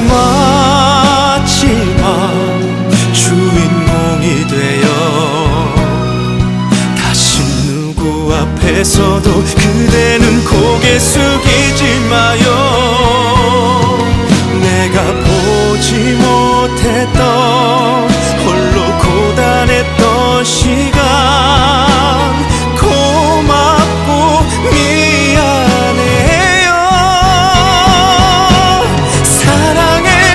마지막 주인공이 되어 다시 누구 앞에서도 그대는 고개 숙이지 마요.